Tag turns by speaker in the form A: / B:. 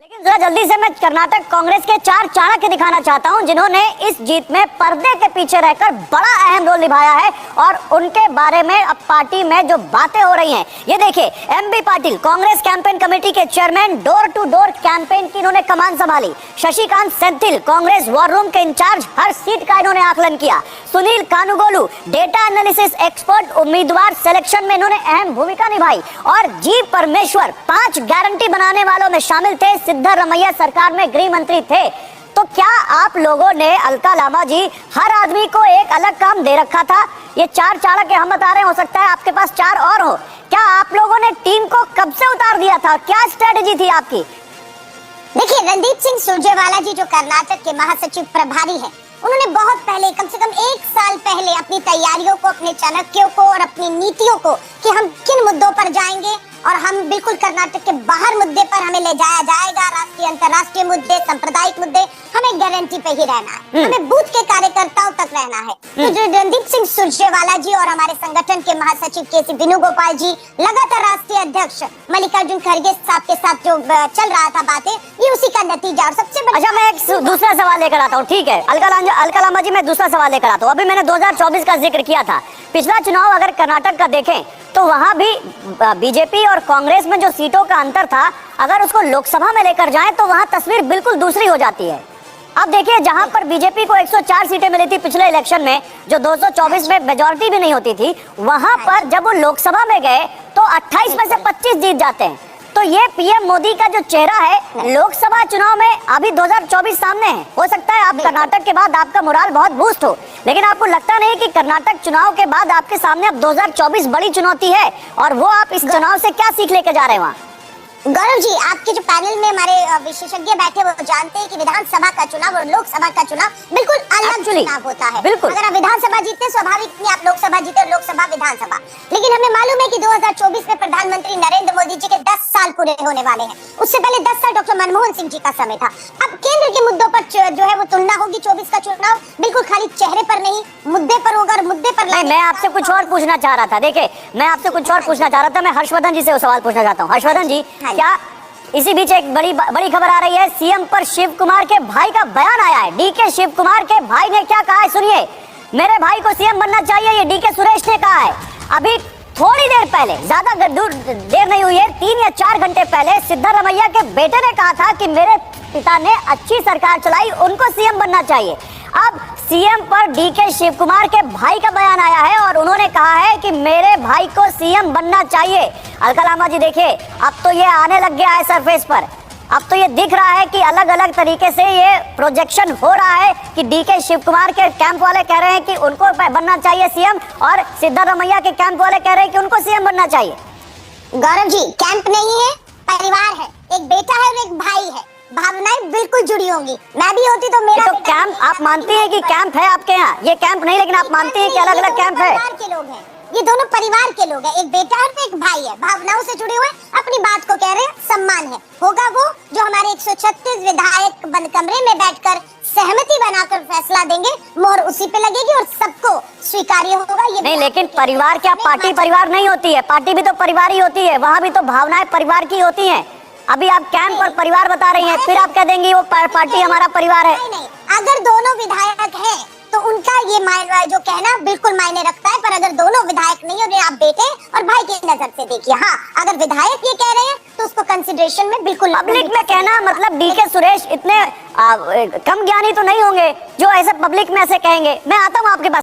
A: लेकिन जरा जल्दी से मैं कर्नाटक कांग्रेस के 4 चाणक्य दिखाना चाहता हूं जिन्होंने इस जीत में पर्दे के पीछे रहकर बड़ा अहम रोल निभाया है और उनके बारे में अब पार्टी में जो बातें हो रही हैं। ये देखिए, M B Patil Congress campaign committee के chairman, door to door campaign की इन्होंने कमान संभाली। शशिकांत सेंथिल कांग्रेस वॉर रूम के इंचार्ज, हर सीट का इन्होंने आकलन किया। Sunil Kanugolu data analysis expert, उम्मीदवार सिलेक्शन में इन्होंने अहम भूमिका निभाई। और जी परमेश्वर 5 गारंटी बनाने वालों में शामिल थे। सिद्धरामैया सरकार में गृह मंत्री थे। तो क्या आप लोगों ने, अलका लांबा जी, हर आदमी को एक अलग काम दे रखा था? ये 4 चाणक्य हम बता रहे हैं, हो सकता है आपके पास 4 और हो। क्या आप लोगों ने टीम को कब से उतार दिया था? क्या स्ट्रेटेजी थी आपकी?
B: देखिए, रणदीप सिंह सुरजेवाला जी जो कर्नाटक के महासचिव प्रभारी हैं, उन्होंने बहुत पहले, कम से कम 1 साल पहले अपनी तैयारियों को, अपने चाणक्यों को और अपनी नीतियों को कि हम किन मुद्दों पर जाएंगे और हम बिल्कुल कर्नाटक के बाहर मुद्दे पर हमें ले जाया जाएगा, राष्ट्रीय अंतर्राष्ट्रीय मुद्दे, सांप्रदायिक मुद्दे, हमें गारंटी पे ही रहना है, हमें बूथ के कार्यकर्ताओं तक रहना है। तो जो रणदीप सिंह सुरजेवाला जी और हमारे संगठन के महासचिव केसी वेणुगोपाल जी, लगातार राष्ट्रीय अध्यक्ष मल्लिकार्जुन खड़गे साहब के साथ जो चल रहा था बातें, ये उसी का नतीजा। और सबसे बड़ा,
A: अच्छा, मैं एक दूसरा सवाल लेकर आता हूँ, ठीक है अलका लांबा जी, मैं दूसरा सवाल लेकर आता हूँ। अभी मैंने 2024 का जिक्र किया था। पिछला चुनाव अगर कर्नाटक का देखें तो वहां भी बीजेपी और कांग्रेस में जो सीटों का अंतर था, अगर उसको लोकसभा में लेकर जाएं तो वहां तस्वीर बिल्कुल दूसरी हो जाती है। अब देखिए, जहां पर बीजेपी को 104 सीटें मिली थी पिछले इलेक्शन में, जो 224 में मेजॉरिटी भी नहीं होती थी, वहां पर जब वो लोकसभा में गए तो 28 में से 25 जीत जाते हैं। तो ये पीएम मोदी का जो चेहरा है लोकसभा चुनाव में अभी 2024 सामने है। हो सकता है आप कर्नाटक के बाद आपका मोराल बहुत बूस्ट हो, लेकिन आपको लगता नहीं कि कर्नाटक चुनाव के बाद आपके सामने अब 2024 बड़ी चुनौती है? और वो आप इस चुनाव से क्या सीख लेके जा रहे हैं वहाँ?
B: गौरव जी, आपके जो पैनल में हमारे विशेषज्ञ बैठे वो जानते हैं कि विधानसभा का चुनाव और लोकसभा का चुनाव बिल्कुल अलग चुनाव होता है।
A: बिल्कुल,
B: अगर आप विधानसभा जीतते स्वाभाविक नहीं आप लोकसभा जीते, लोकसभा विधानसभा। लेकिन हमें मालूम है कि 2024 में प्रधानमंत्री नरेंद्र मोदी जी के 10 साल पूरे होने वाले हैं। उससे पहले 10 साल डॉक्टर मनमोहन सिंह जी का समय था। अब केंद्र के मुद्दों पर जो है वो तुलना होगी। 24 का चुनाव बिल्कुल खाली चेहरे पर नहीं, मुद्दे पर होगा। और मुद्दे पर
A: नहीं, मैं आपसे कुछ और पूछना चाह रहा था। देखिए, मैं आपसे कुछ और पूछना चाह रहा था। मैं हर्षवर्धन जी से वो सवाल पूछना चाहता हूँ। हर्षवर्धन जी, क्या इसी बीच एक बड़ी खबर आ रही है, सीएम पर शिव कुमार के भाई का बयान आया है। डीके शिव कुमार के भाई ने क्या कहा है, सुनिए। मेरे भाई को सीएम बनना चाहिए, ये डीके सुरेश ने कहा है। अभी थोड़ी देर पहले, ज्यादा देर नहीं हुई है, 3 या 4 घंटे पहले सिद्धरामैया के बेटे ने कहा था कि मेरे पिता ने अच्छी सरकार चलाई, उनको सीएम बनना चाहिए। अब सीएम पर डीके शिव कुमार के भाई का बयान आया है और उन्होंने कहा है कि मेरे भाई को सीएम बनना चाहिए। अलका लांबा जी, देखिए, अब तो ये आने लग गया है सरफेस पर। अब तो ये दिख रहा है कि अलग अलग तरीके से ये प्रोजेक्शन हो रहा है कि डीके शिव कुमार के कैंप वाले कह रहे हैं कि उनको बनना चाहिए सीएम, और सिद्धरामैया के कैंप वाले कह रहे हैं कि उनको सीएम बनना चाहिए।
B: गौरव जी, कैंप नहीं है, परिवार है। एक बेटा है और एक भाई है। भावनाएं बिल्कुल जुड़ी होंगी। मैं भी होती तो मेरा
A: तो कैंप, आप मानते हैं कि कैंप है आपके यहाँ? ये कैंप नहीं, लेकिन आप मानते हैं कि अलग अलग कैंप है।
B: परिवार के लोग हैं, ये दोनों परिवार के लोग हैं। एक बेटा और एक भाई है, भावनाओं से जुड़े हुए, अपनी बात को कह रहे हैं, सम्मान है। होगा वो जो हमारे 136 विधायक बंद कमरे में बैठकर सहमति बनाकर फैसला देंगे, मोहर उसी पे लगेगी और सबको स्वीकार्य होगा। ये
A: नहीं, लेकिन परिवार क्या पार्टी परिवार नहीं होती है? पार्टी भी तो परिवार ही होती है, वहाँ भी तो भावनाएं परिवार की होती हैं। अभी आप कैंप और परिवार बता रही हैं, फिर आप कह देंगी वो पार्टी हमारा परिवार है।
B: नहीं, अगर दोनों विधायक हैं तो उनका ये जो कहना बिल्कुल मायने रखता है। पर अगर दोनों विधायक नहीं हो, आप बेटे और भाई की नजर से देखिए। हाँ, अगर विधायक ये कह रहे हैं तो उसको कंसिडरेशन में बिल्कुल।
A: पब्लिक में कहना मतलब डीके सुरेश इतने कम ज्ञानी तो नहीं होंगे जो ऐसे पब्लिक में ऐसे कहेंगे। मैं आता हूँ आपके पास।